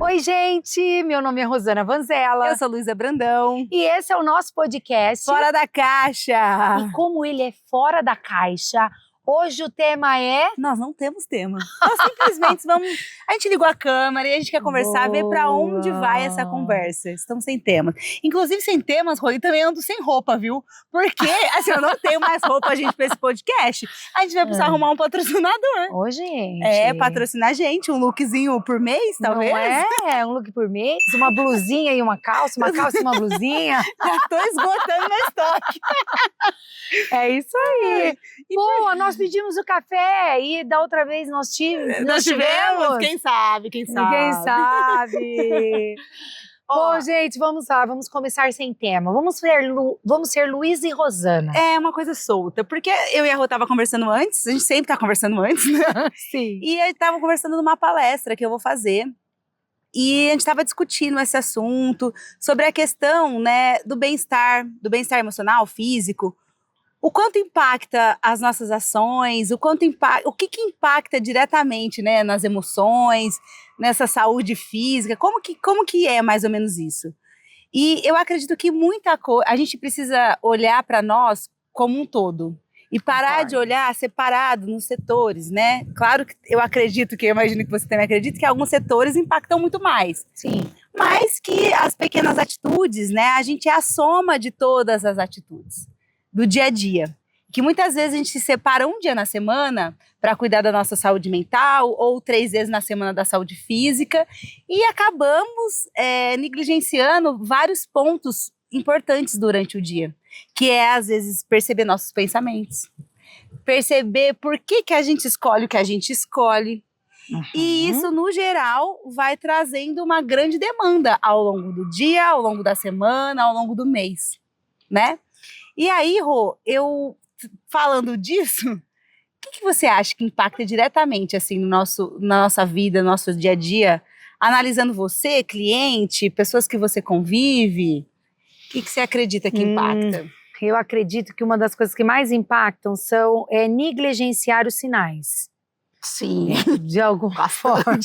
Oi, gente! Meu nome é Rosana Vanzella. Eu sou Luísa Brandão. E esse é o nosso podcast Fora da Caixa! E como ele é fora da caixa, hoje o tema é... Nós não temos tema. Nós simplesmente vamos... A gente ligou a câmera e a gente quer conversar, ver pra onde vai essa conversa. Estamos sem temas. Inclusive, sem temas, Rô, e também ando sem roupa, viu? Porque, assim, eu não tenho mais roupa, gente, pra esse podcast. A gente vai precisar arrumar um patrocinador. Ô, gente! É, patrocinar a gente, um lookzinho por mês, talvez. Não é? Um look por mês, uma blusinha e uma calça e uma blusinha. Já tô esgotando meu estoque. É isso aí. Boa, nós pedimos o café e da outra vez nós tivemos. Quem sabe, quem sabe. Ninguém sabe. Bom, gente, vamos lá, vamos começar sem tema. Vamos ser Luísa e Rosana. É uma coisa solta, porque eu e a Rô tava conversando antes, a gente sempre tá conversando antes, né? Sim. E a gente tava conversando numa palestra que eu vou fazer. E a gente tava discutindo esse assunto, sobre a questão, né, do bem-estar emocional, físico. O quanto impacta as nossas ações, o que impacta diretamente, né, nas emoções, nessa saúde física, como que é mais ou menos isso? E eu acredito que a gente precisa olhar para nós como um todo e parar de olhar separado nos setores, né? Claro que eu imagino que você também acredita que alguns setores impactam muito mais. Sim. Mas que as pequenas atitudes, né, a gente é a soma de todas as atitudes do dia a dia, que muitas vezes a gente se separa um dia na semana para cuidar da nossa saúde mental ou 3 vezes na semana da saúde física e acabamos negligenciando vários pontos importantes durante o dia, que é às vezes perceber nossos pensamentos, perceber por que a gente escolhe o que a gente escolhe. E isso, no geral, vai trazendo uma grande demanda ao longo do dia, ao longo da semana, ao longo do mês, né? E aí, Rô, eu falando disso, o que você acha que impacta diretamente assim, na nossa vida, no nosso dia a dia, analisando você, cliente, pessoas que você convive? O que você acredita que impacta? Eu acredito que uma das coisas que mais impactam é negligenciar os sinais. Sim, de alguma forma.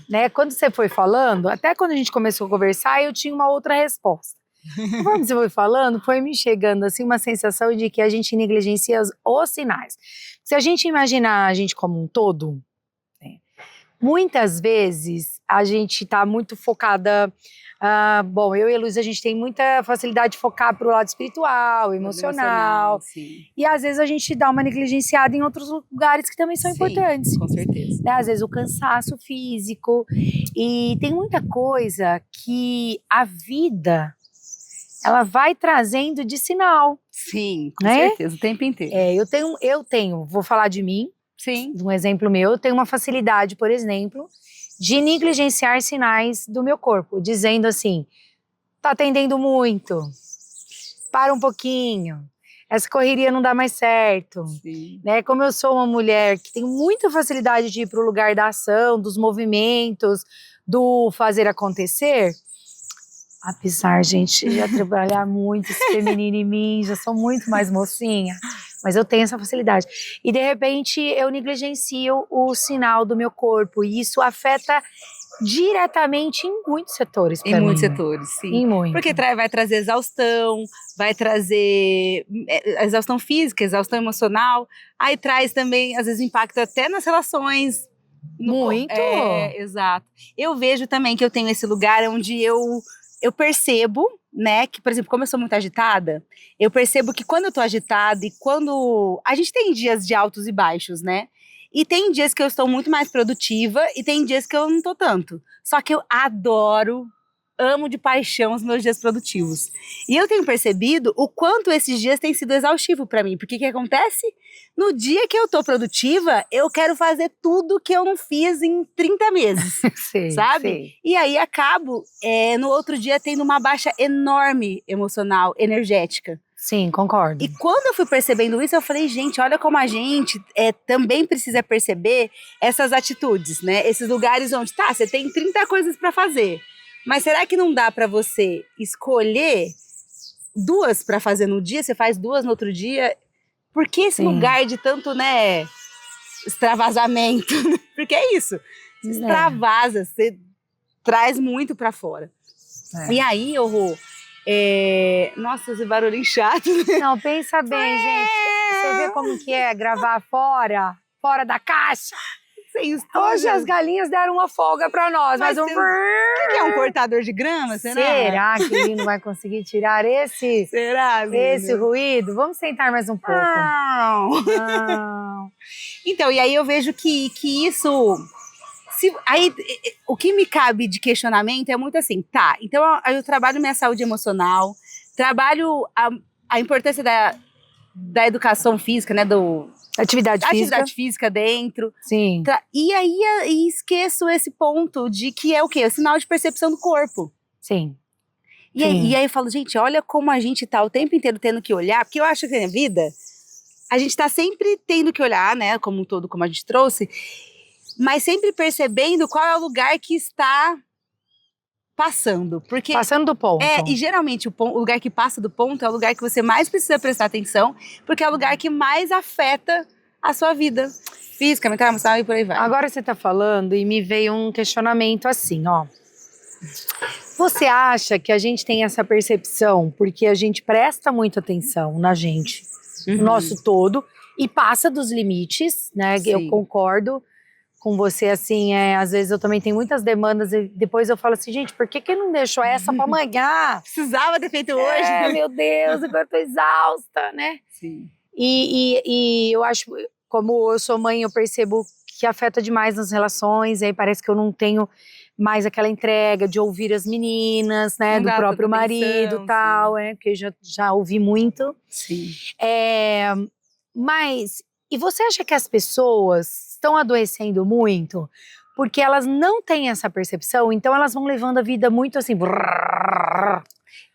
Né? Quando você foi falando, até quando a gente começou a conversar, eu tinha uma outra resposta. Quando você foi falando, foi me chegando assim uma sensação de que a gente negligencia os sinais. Se a gente imaginar a gente como um todo, né, muitas vezes a gente está muito focada. Bom, eu e a Luísa, a gente tem muita facilidade de focar para o lado espiritual, emocional. Sim. E às vezes a gente dá uma negligenciada em outros lugares que também são importantes. Com certeza. Né? Às vezes o cansaço físico. E tem muita coisa que a vida, ela vai trazendo de sinal. Sim, com né? certeza, o tempo inteiro. Eu tenho, vou falar de mim, sim, de um exemplo meu, eu tenho uma facilidade, por exemplo, de negligenciar sinais do meu corpo, dizendo assim, tá atendendo muito, para um pouquinho, essa correria não dá mais certo. Né? Como eu sou uma mulher que tem muita facilidade de ir para o lugar da ação, dos movimentos, do fazer acontecer, apesar, gente, já trabalhar muito esse feminino em mim, já sou muito mais mocinha, mas eu tenho essa facilidade. E de repente eu negligencio o sinal do meu corpo e isso afeta diretamente em muitos setores. Em muitos setores, sim. Em muitos. Porque vai trazer exaustão, vai trazer exaustão física, exaustão emocional, aí traz também, às vezes, impacto até nas relações. Muito! Exato. Eu vejo também que eu tenho esse lugar onde eu percebo, né, que, por exemplo, como eu sou muito agitada, eu percebo que quando eu tô agitada e quando... A gente tem dias de altos e baixos, né? E tem dias que eu estou muito mais produtiva e tem dias que eu não tô tanto. Só que eu amo de paixão os meus dias produtivos. E eu tenho percebido o quanto esses dias têm sido exaustivo para mim. Porque o que acontece? No dia que eu tô produtiva, eu quero fazer tudo que eu não fiz em 30 meses. Sim, sabe? sim. E aí acabo, no outro dia, tendo uma baixa enorme emocional, energética. Sim, concordo. E quando eu fui percebendo isso, eu falei, gente, olha como a gente também precisa perceber essas atitudes, né? Esses lugares onde, você tem 30 coisas para fazer. Mas será que não dá para você escolher 2 para fazer no dia? Você faz 2 no outro dia? Por que esse lugar de tanto, extravasamento? Porque é isso. Você extravasa, você traz muito pra fora. E aí, Rô, nossa, esse barulho chato. Não, pensa bem, gente. Você vê como que é gravar fora da caixa? Sem Hoje as galinhas deram uma folga pra nós, mas o que é um cortador de grama? Será que ele não vai conseguir tirar esse ruído? Vamos sentar mais um pouco. Não. Então, e aí eu vejo que isso... Aí, o que me cabe de questionamento é muito assim, tá, então eu trabalho minha saúde emocional, trabalho a importância da educação física, né, Atividade física dentro. Sim. E aí esqueço esse ponto de que é o quê? O sinal de percepção do corpo. Sim. E aí eu falo, gente, olha como a gente tá o tempo inteiro tendo que olhar, porque eu acho que na vida a gente tá sempre tendo que olhar, né, como um todo, como a gente trouxe, mas sempre percebendo qual é o lugar que está passando. Passando do ponto. E geralmente o lugar que passa do ponto é o lugar que você mais precisa prestar atenção, porque é o lugar que mais afeta a sua vida física, mental, emocional e por aí vai. Agora você tá falando e me veio um questionamento assim, ó. Você acha que a gente tem essa percepção porque a gente presta muita atenção na gente, no nosso todo, e passa dos limites, né? Sim. Eu concordo com você, assim, às vezes eu também tenho muitas demandas e depois eu falo assim, gente, por que não deixou essa pra amanhã? Precisava ter feito hoje. Meu Deus, agora eu tô exausta, né? Sim. E eu acho, como eu sou mãe, eu percebo que afeta demais nas relações, aí parece que eu não tenho mais aquela entrega de ouvir as meninas, né, Não do dá próprio tanta marido atenção, e tal, porque já ouvi muito. Sim. Mas, e você acha que as pessoas estão adoecendo muito porque elas não têm essa percepção, então elas vão levando a vida muito assim.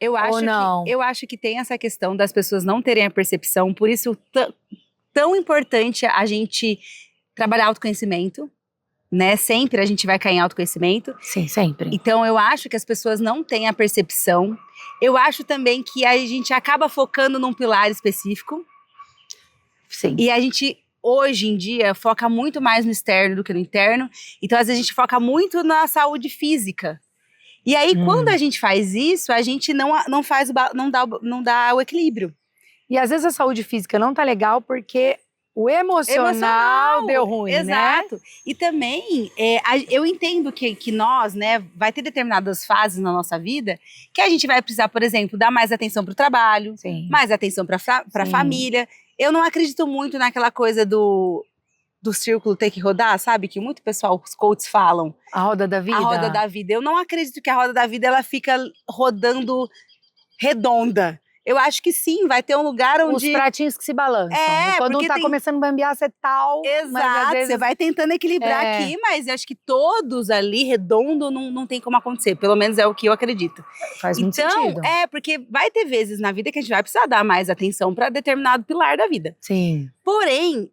Eu acho que tem essa questão das pessoas não terem a percepção, por isso tão importante a gente trabalhar autoconhecimento, né? Sempre a gente vai cair em autoconhecimento. Sim, sempre. Então eu acho que as pessoas não têm a percepção. Eu acho também que a gente acaba focando num pilar específico. Sim. E a gente, hoje em dia, foca muito mais no externo do que no interno. Então, às vezes, a gente foca muito na saúde física. E aí, quando a gente faz isso, a gente não dá o equilíbrio. E às vezes a saúde física não tá legal porque o emocional deu ruim, exato. Né? E também, eu entendo que nós, né, vai ter determinadas fases na nossa vida que a gente vai precisar, por exemplo, dar mais atenção pro trabalho, Sim. mais atenção pra família. Eu não acredito muito naquela coisa do círculo ter que rodar, sabe? Que muito pessoal, os coaches falam. A roda da vida? A roda da vida. Eu não acredito que a roda da vida, ela fica rodando redonda. Eu acho que sim, vai ter um lugar onde... Os pratinhos que se balançam. Quando um tá começando a bambear, você tal. Exato, mas às vezes... você vai tentando equilibrar aqui, mas eu acho que todos ali, redondo, não tem como acontecer. Pelo menos é o que eu acredito. Faz muito sentido. Porque vai ter vezes na vida que a gente vai precisar dar mais atenção para determinado pilar da vida. Sim. Porém,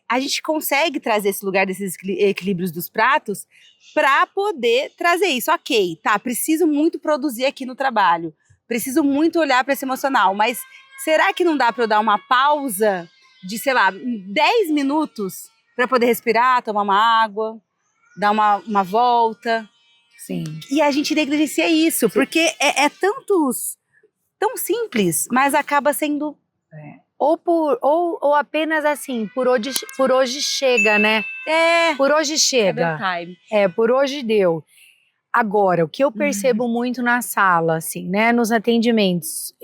a gente consegue trazer esse lugar desses equilíbrios dos pratos para poder trazer isso. Ok, tá, preciso muito produzir aqui no trabalho. Preciso muito olhar para esse emocional, mas será que não dá para eu dar uma pausa de, sei lá, 10 minutos para poder respirar, tomar uma água, dar uma volta? Sim. E a gente negligencia isso, porque tão simples, mas acaba sendo... Ou apenas assim, por hoje chega, né? Por hoje chega. Por hoje deu. Agora, o que eu percebo muito na sala, assim, né, nos atendimentos,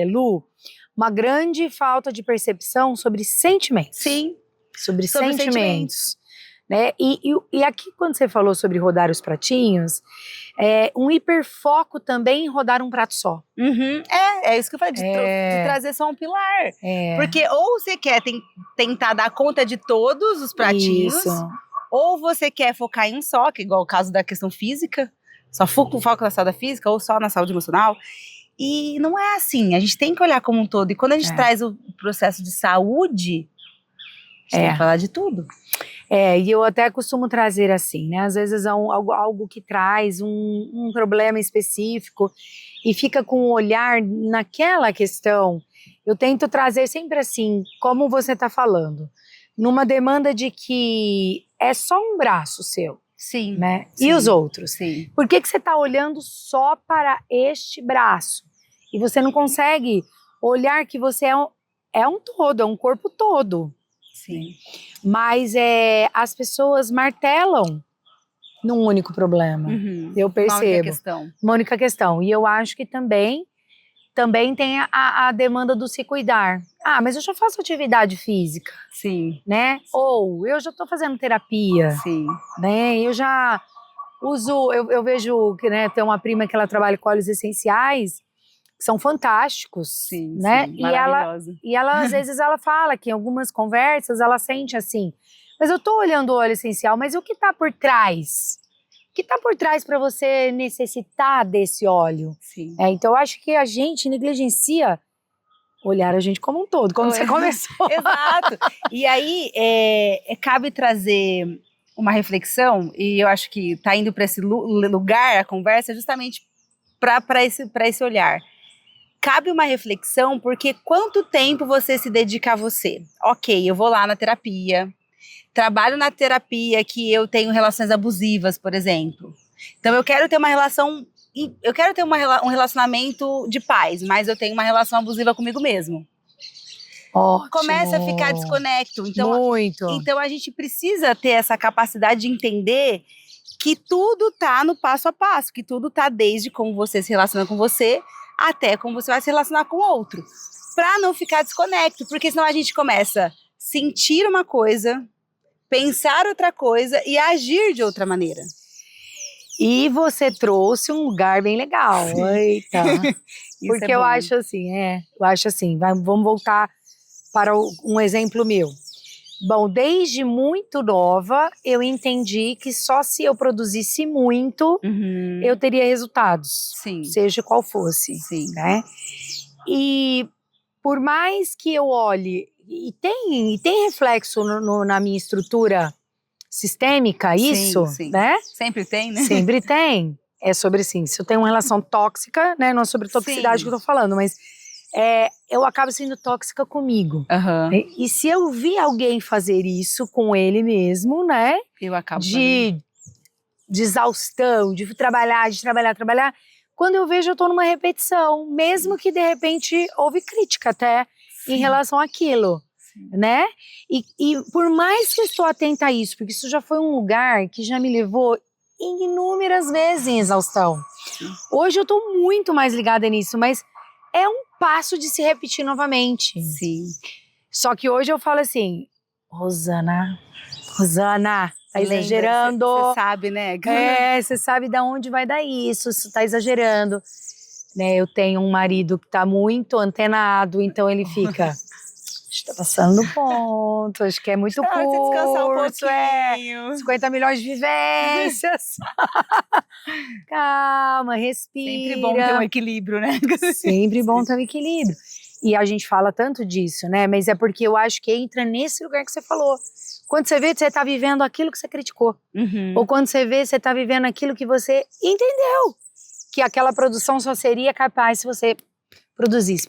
Lu, uma grande falta de percepção sobre sentimentos. Sim. Sobre sentimentos. Né? E aqui, quando você falou sobre rodar os pratinhos, um hiperfoco também em rodar um prato só. É isso que eu falei, de trazer só um pilar. Porque ou você quer tentar dar conta de todos os pratinhos... Isso. Ou você quer focar em um só, que é igual o caso da questão física, só foco na saúde física ou só na saúde emocional. E não é assim, a gente tem que olhar como um todo. E quando a gente traz o processo de saúde, a gente tem que falar de tudo. E eu até costumo trazer assim, né? Às vezes é algo que traz um problema específico e fica com o olhar naquela questão. Eu tento trazer sempre assim, como você está falando. Numa demanda de que é só um braço seu. Sim. né? Sim. E os outros? Sim. Por que você está olhando só para este braço? E você não consegue olhar que você é um todo, é um corpo todo. Sim. Mas as pessoas martelam num único problema. Uhum. Eu percebo. Uma única questão. E eu acho que também tem a demanda do se cuidar. Ah, mas eu já faço atividade física. Sim. Né? Ou eu já estou fazendo terapia. Sim. Né? Eu já uso, eu vejo que, né, tem uma prima que ela trabalha com óleos essenciais, que são fantásticos, Sim, né? sim, E ela, às vezes, ela fala que em algumas conversas ela sente assim, mas eu tô olhando o óleo essencial, mas o que tá por trás? O que tá por trás para você necessitar desse óleo? Sim. Então eu acho que a gente negligencia olhar a gente como um todo, como você começou. Exato. E aí, cabe trazer uma reflexão, e eu acho que tá indo para esse lugar, a conversa, justamente para esse olhar. Cabe uma reflexão, porque quanto tempo você se dedica a você? Ok, eu vou lá na terapia, trabalho na terapia que eu tenho relações abusivas, por exemplo. Então eu quero ter uma relação, eu quero ter um relacionamento de paz, mas eu tenho uma relação abusiva comigo mesmo. Ótimo. Começa a ficar desconecto. Muito. Então a gente precisa ter essa capacidade de entender que tudo tá no passo a passo, que tudo tá desde como você se relaciona com você até como você vai se relacionar com o outro. Pra não ficar desconecto, porque senão a gente começa a sentir uma coisa, pensar outra coisa e agir de outra maneira. E você trouxe um lugar bem legal. Sim. Eita. Porque eu acho assim, vamos voltar para um exemplo meu. Bom, desde muito nova, eu entendi que só se eu produzisse muito, eu teria resultados. Sim. Seja qual fosse. Sim. Né? E por mais que eu olhe, e tem reflexo na minha estrutura sistêmica, isso, sim. né? Sempre tem, né? Sempre tem. É sobre, assim, se eu tenho uma relação tóxica, né? Não é sobre toxicidade que eu tô falando, mas eu acabo sendo tóxica comigo. E se eu vi alguém fazer isso com ele mesmo, né? Eu acabo de exaustão, de trabalhar, quando eu vejo eu tô numa repetição, mesmo que de repente houve crítica até em relação àquilo. Né? E por mais que eu estou atenta a isso, porque isso já foi um lugar que já me levou inúmeras vezes em exaustão. Hoje eu estou muito mais ligada nisso, mas é um passo de se repetir novamente. Sim. Só que hoje eu falo assim, Rosana, tá exagerando. Você sabe, né? Você sabe de onde vai dar isso, você tá exagerando. Né, eu tenho um marido que tá muito antenado, então ele fica... Está passando do ponto, acho que é muito curto, descansar um pouquinho. 50 milhões de vivências. Calma, respira. Sempre bom ter um equilíbrio, né? Sempre bom ter um equilíbrio. E a gente fala tanto disso, né? Mas é porque eu acho que entra nesse lugar que você falou. Quando você vê, você tá vivendo aquilo que você criticou. Ou quando você vê, você tá vivendo aquilo que você entendeu. Que aquela produção só seria capaz se você produzisse.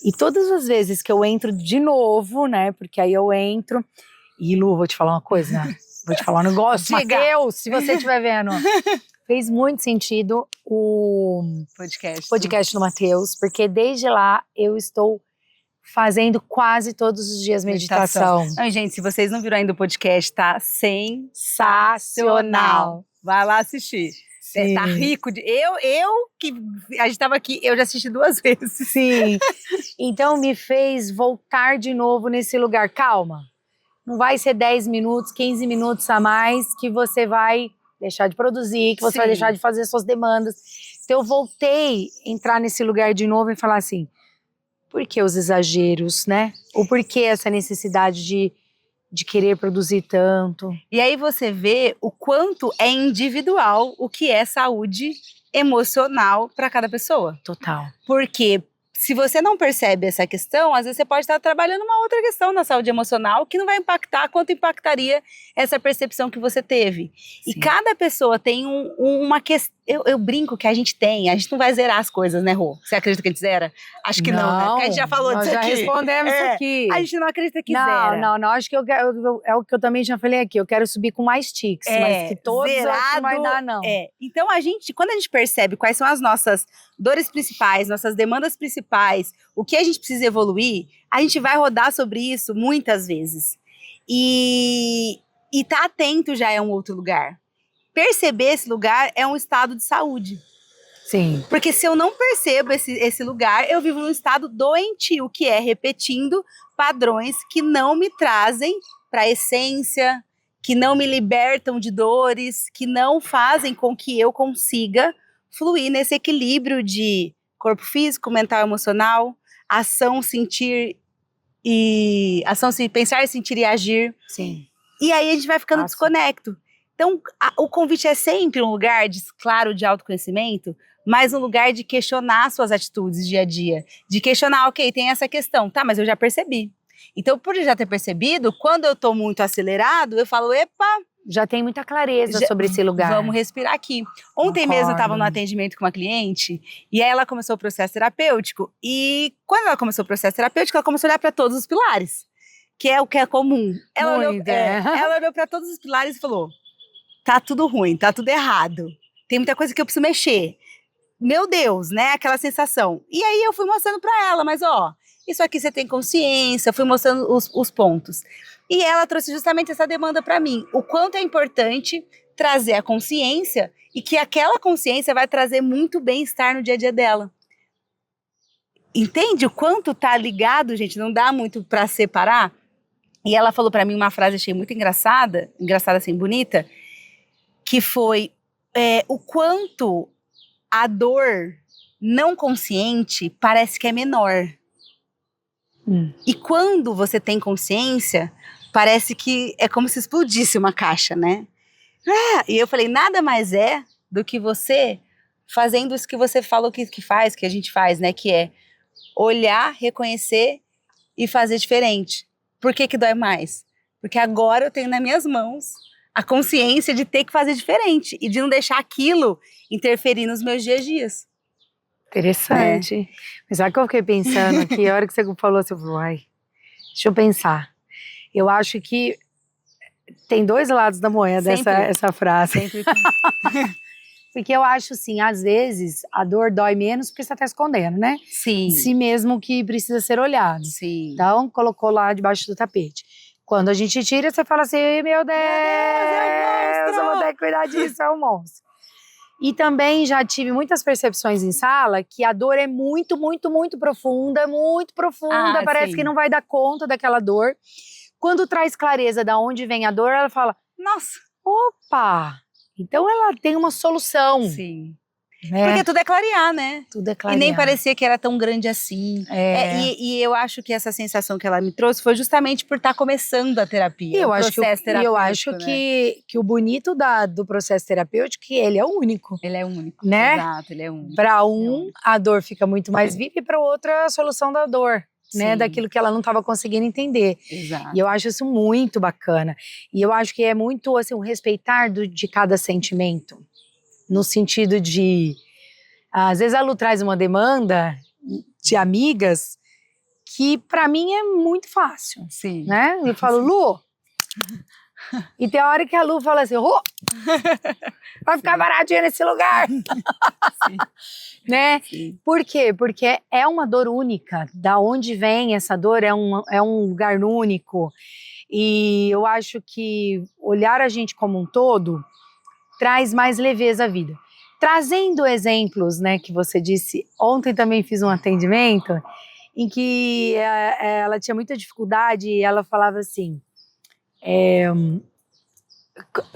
E todas as vezes que eu entro de novo, né? Porque aí eu entro. E Lu, vou te falar uma coisa, né? Vou te falar um negócio. Mateus, se você estiver vendo. Fez muito sentido o podcast do Mateus, porque desde lá eu estou fazendo quase todos os dias meditação. Não, gente, se vocês não viram ainda o podcast, tá sensacional. Vai lá assistir. Sim. Tá rico de... que a gente tava aqui, eu já assisti 2 vezes. Sim. Então me fez voltar de novo nesse lugar. Calma. Não vai ser 10 minutos, 15 minutos a mais que você vai deixar de produzir, que você vai deixar de fazer suas demandas. Então eu voltei a entrar nesse lugar de novo e falar assim, por que os exageros, né? Ou por que essa necessidade de querer produzir tanto? E aí você vê o quanto é individual o que é saúde emocional para cada pessoa. Total. Porque se você não percebe essa questão, às vezes você pode estar trabalhando uma outra questão na saúde emocional que não vai impactar quanto impactaria essa percepção que você teve. Sim. E cada pessoa tem Eu brinco que a gente não vai zerar as coisas, né, Rô? Você acredita que a gente zera? Acho que não, né? Porque a gente já falou disso aqui. Nós já respondemos isso aqui. A gente não acredita que zera. Não, acho que é o que eu também já falei aqui, eu quero subir com mais tics, mas que todos zerado, não vai dar, não. Então, quando a gente percebe quais são as nossas dores principais, nossas demandas principais, o que a gente precisa evoluir, a gente vai rodar sobre isso muitas vezes. E tá atento já é um outro lugar. Perceber esse lugar é um estado de saúde. Sim. Porque se eu não percebo esse lugar, eu vivo num estado doentio, que é repetindo padrões que não me trazem para a essência, que não me libertam de dores, que não fazem com que eu consiga fluir nesse equilíbrio de corpo físico, mental, emocional, pensar, sentir e agir. Sim. E aí a gente vai ficando desconecto. Então, o convite é sempre um lugar, claro, de autoconhecimento, mas um lugar de questionar suas atitudes dia a dia. De questionar, ok, tem essa questão, tá, mas eu já percebi. Então, por já ter percebido, quando eu tô muito acelerado, eu falo, epa... Já tem muita clareza sobre esse lugar. Vamos respirar aqui. Ontem mesmo eu estava no atendimento com uma cliente, e aí ela começou o processo terapêutico, e quando ela começou o processo terapêutico, ela começou a olhar para todos os pilares, que é o que é comum. Ela olhou para todos os pilares e falou... Tá tudo ruim, tá tudo errado. Tem muita coisa que eu preciso mexer. Meu Deus, né? Aquela sensação. E aí eu fui mostrando pra ela, mas isso aqui você tem consciência, fui mostrando os pontos. E ela trouxe justamente essa demanda pra mim. O quanto é importante trazer a consciência e que aquela consciência vai trazer muito bem-estar no dia a dia dela. Entende o quanto tá ligado, gente? Não dá muito pra separar. E ela falou pra mim uma frase, achei muito engraçada assim, bonita, que foi o quanto a dor não consciente parece que é menor. E quando você tem consciência, parece que é como se explodisse uma caixa, né? E eu falei, nada mais é do que você fazendo isso que você falou que faz, que a gente faz, né? Que é olhar, reconhecer e fazer diferente. Por que dói mais? Porque agora eu tenho nas minhas mãos a consciência de ter que fazer diferente e de não deixar aquilo interferir nos meus dias. Interessante. Mas sabe o que eu fiquei pensando aqui? A hora que você falou, você falou, deixa eu pensar. Eu acho que tem dois lados da moeda essa frase. Sempre. Porque eu acho, assim, às vezes a dor dói menos porque você está escondendo, né? Sim. De si mesmo que precisa ser olhado. Sim. Então, colocou lá debaixo do tapete. Quando a gente tira, você fala assim, meu Deus, eu vou ter que cuidar disso, é um monstro. E também já tive muitas percepções em sala que a dor é muito, muito, muito profunda, parece que não vai dar conta daquela dor. Quando traz clareza de onde vem a dor, ela fala, nossa, opa, então ela tem uma solução. Sim. Né? Porque tudo é clarear, né? Tudo é clarear. E nem parecia que era tão grande assim. E eu acho que essa sensação que ela me trouxe foi justamente por estar começando a terapia. Eu acho que o bonito do processo terapêutico é que ele é único. Ele é único, né? Exato, ele é único. Para a dor fica muito mais viva e para o outro a solução da dor. Né, daquilo que ela não estava conseguindo entender. Exato. E eu acho isso muito bacana. E eu acho que é muito assim, um respeitar de cada sentimento. No sentido de, às vezes a Lu traz uma demanda de amigas que pra mim é muito fácil. Sim. Né? Eu falo, Lu, e tem hora que a Lu fala assim, vai ficar baratinha nesse lugar. Sim. Né? Sim. Por quê? Porque é uma dor única. Da onde vem essa dor é um lugar único. E eu acho que olhar a gente como um todo traz mais leveza à vida. Trazendo exemplos, né, que você disse, ontem também fiz um atendimento em que ela tinha muita dificuldade e ela falava assim,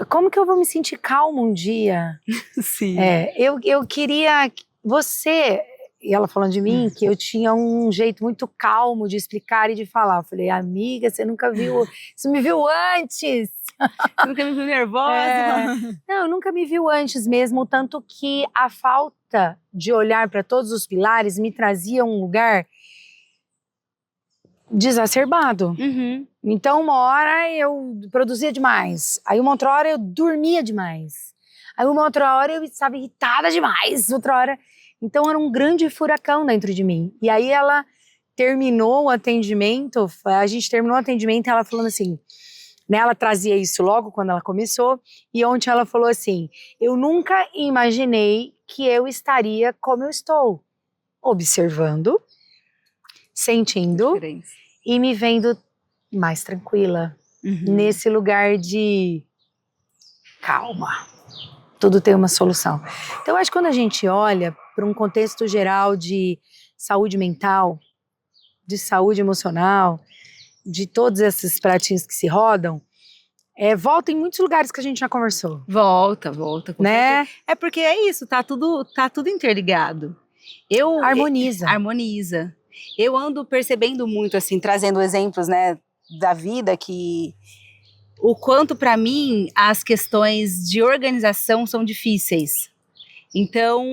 como que eu vou me sentir calma um dia? Sim. Eu queria você, e ela falando de mim, que eu tinha um jeito muito calmo de explicar e de falar. Eu falei, amiga, você nunca viu, você me viu antes. Nunca me viu nervosa. Não, eu nunca me viu antes mesmo, tanto que a falta de olhar para todos os pilares me trazia um lugar desacerbado. Uhum. Então, uma hora eu produzia demais, aí uma outra hora eu dormia demais, Aí uma outra hora eu estava irritada demais, outra hora... Então era um grande furacão dentro de mim. E aí ela terminou o atendimento, a gente terminou o atendimento e ela falando assim, né, ela trazia isso logo quando ela começou, e ontem ela falou assim, eu nunca imaginei que eu estaria como eu estou, observando, sentindo Diferença. e me vendo mais tranquila, nesse lugar de calma. Tudo tem uma solução. Então, eu acho que quando a gente olha para um contexto geral de saúde mental, de saúde emocional, de todos esses pratinhos que se rodam, volta em muitos lugares que a gente já conversou. Volta, com né? certeza. É porque é isso, tá tudo interligado. Harmoniza. Eu ando percebendo muito, assim, trazendo exemplos, né, da vida, que o quanto para mim as questões de organização são difíceis. Então,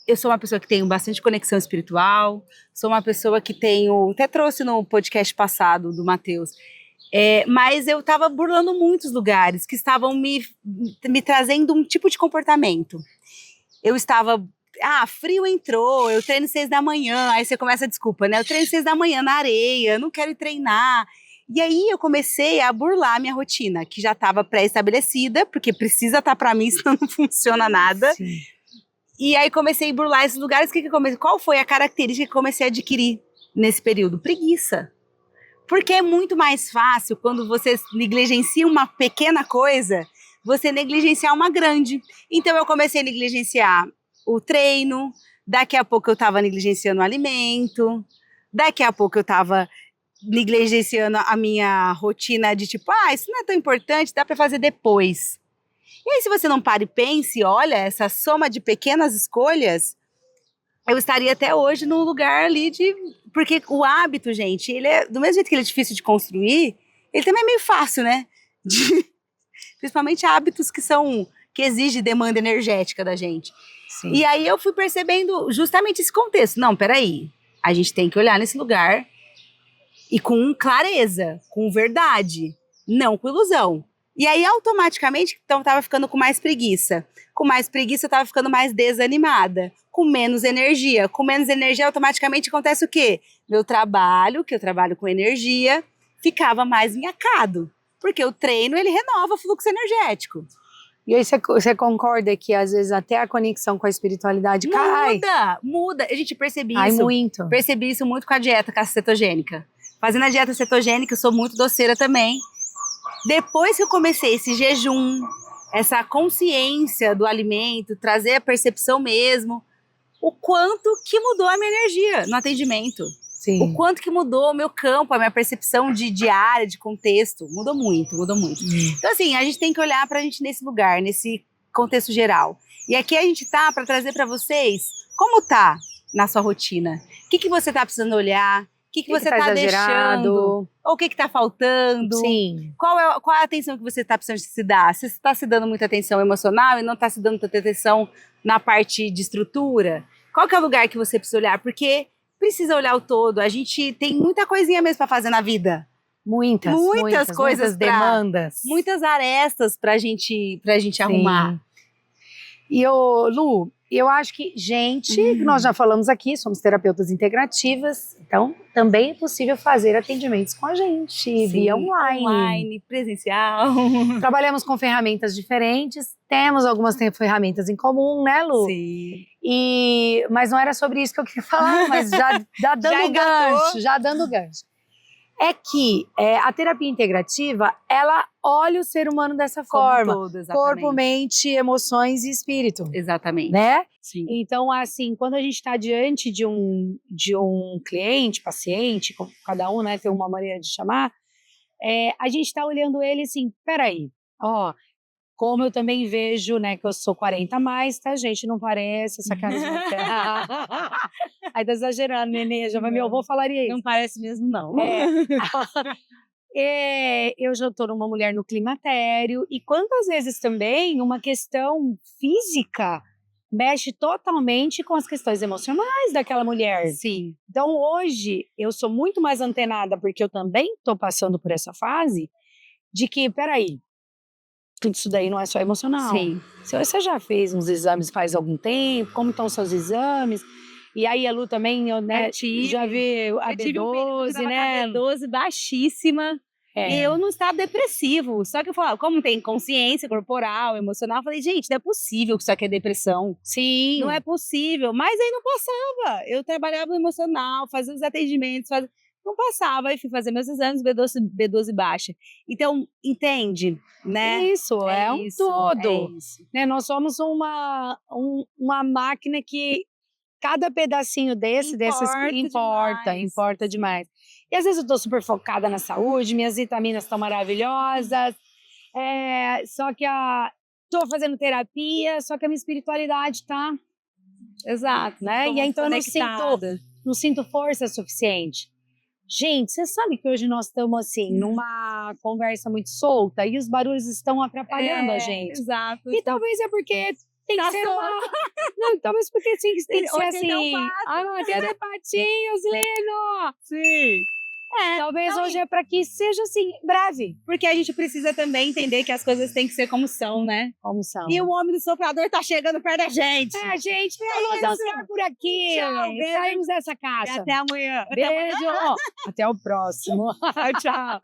eu sou uma pessoa que tenho bastante conexão espiritual, sou uma pessoa que tenho, até trouxe no podcast passado do Matheus, mas eu estava burlando muitos lugares que estavam me trazendo um tipo de comportamento. Eu estava, frio entrou, eu treino 6 da manhã, aí você começa a desculpa, né? Eu treino 6 da manhã na areia, não quero ir treinar. E aí eu comecei a burlar a minha rotina, que já estava pré-estabelecida, porque precisa estar para mim, senão não funciona nada. Sim. E aí comecei a burlar esses lugares. Qual foi a característica que comecei a adquirir nesse período? Preguiça. Porque é muito mais fácil quando você negligencia uma pequena coisa, você negligenciar uma grande. Então eu comecei a negligenciar o treino, daqui a pouco eu estava negligenciando o alimento, daqui a pouco eu estava negligenciando a minha rotina de tipo, isso não é tão importante, dá para fazer depois. E aí se você não para e pense, olha, essa soma de pequenas escolhas, eu estaria até hoje num lugar ali de... Porque o hábito, gente, ele é do mesmo jeito que ele é difícil de construir, ele também é meio fácil, né? Principalmente hábitos que exigem demanda energética da gente. Sim. E aí eu fui percebendo justamente esse contexto. Não, peraí, a gente tem que olhar nesse lugar e com clareza, com verdade, não com ilusão. E aí, automaticamente, então, eu tava ficando com mais preguiça. Com mais preguiça, eu tava ficando mais desanimada. Com menos energia. Com menos energia, automaticamente acontece o quê? Meu trabalho, que eu trabalho com energia, ficava mais minhacado. Porque o treino, ele renova o fluxo energético. E aí você concorda que, às vezes, até a conexão com a espiritualidade cai? Muda. A gente percebe Cai isso. muito. Percebi isso muito com a dieta cetogênica. Fazendo a dieta cetogênica, eu sou muito doceira também. Depois que eu comecei esse jejum, essa consciência do alimento, trazer a percepção mesmo, o quanto que mudou a minha energia no atendimento. Sim. O quanto que mudou o meu campo, a minha percepção de área, de contexto. Mudou muito. Então, assim, a gente tem que olhar pra gente nesse lugar, nesse contexto geral. E aqui a gente tá para trazer para vocês como tá na sua rotina. O que você tá precisando olhar? O que você tá deixando? Ou o que tá faltando? Sim. Qual é a atenção que você tá precisando se dar? Você está se dando muita atenção emocional e não tá se dando muita atenção na parte de estrutura? Qual que é o lugar que você precisa olhar? Porque precisa olhar o todo. A gente tem muita coisinha mesmo para fazer na vida. Muitas coisas, muitas demandas. Muitas arestas pra gente arrumar. E, Lu, eu acho que, nós já falamos aqui, somos terapeutas integrativas, então também é possível fazer atendimentos com a gente, via online. Online, presencial. Trabalhamos com ferramentas diferentes, temos algumas ferramentas em comum, né, Lu? Sim. Mas não era sobre isso que eu queria falar, mas já dando gancho. É que a terapia integrativa, ela olha o ser humano dessa forma. Como todo, exatamente. Corpo, mente, emoções e espírito. Exatamente. Né? Sim. Então, assim, quando a gente está diante de um cliente, paciente, cada um, né, tem uma maneira de chamar, a gente está olhando ele assim, peraí, como eu também vejo, né, que eu sou 40 a mais, tá, gente? Não parece essa cara de Aí tá exagerando, nenê, meu avô falaria isso. Não parece mesmo, não. Eu já tô numa mulher no climatério, e quantas vezes também uma questão física mexe totalmente com as questões emocionais daquela mulher. Sim. Então hoje eu sou muito mais antenada, porque eu também tô passando por essa fase, de que, peraí, tudo isso daí não é só emocional. Sim. Se você já fez uns exames faz algum tempo, como estão os seus exames? E aí a Lu também, né, já vê a B12, né? A B12 baixíssima. E eu num estado depressivo. Só que eu falava, como tem consciência corporal, emocional, eu falei, gente, não é possível que isso aqui é depressão. Sim. Não é possível. Mas aí não passava. Eu trabalhava no emocional, fazia os atendimentos, não passava. Aí fui fazer meus exames, B12 baixa. Então, entende, né? Isso, é um todo. É isso. Né? Nós somos uma máquina que cada pedacinho desses importa demais. E às vezes eu tô super focada na saúde, minhas vitaminas estão maravilhosas, só que tô fazendo terapia, só que a minha espiritualidade tá... Exato. Né? E aí, então eu não sinto força suficiente. Gente, você sabe que hoje nós estamos assim, numa conversa muito solta e os barulhos estão atrapalhando a gente. Exato. E talvez é porque tem que ser Não, talvez porque tem que ser assim. Tem de patinhos, Lino! Sim. Talvez hoje é para que seja assim, breve. Porque a gente precisa também entender que as coisas têm que ser como são, né? Como são. E o homem do soprador tá chegando perto da gente. Gente, nós vamos ficar por aqui. Tchau, saímos dessa caixa. E até amanhã. Beijo. Até o próximo. Tchau.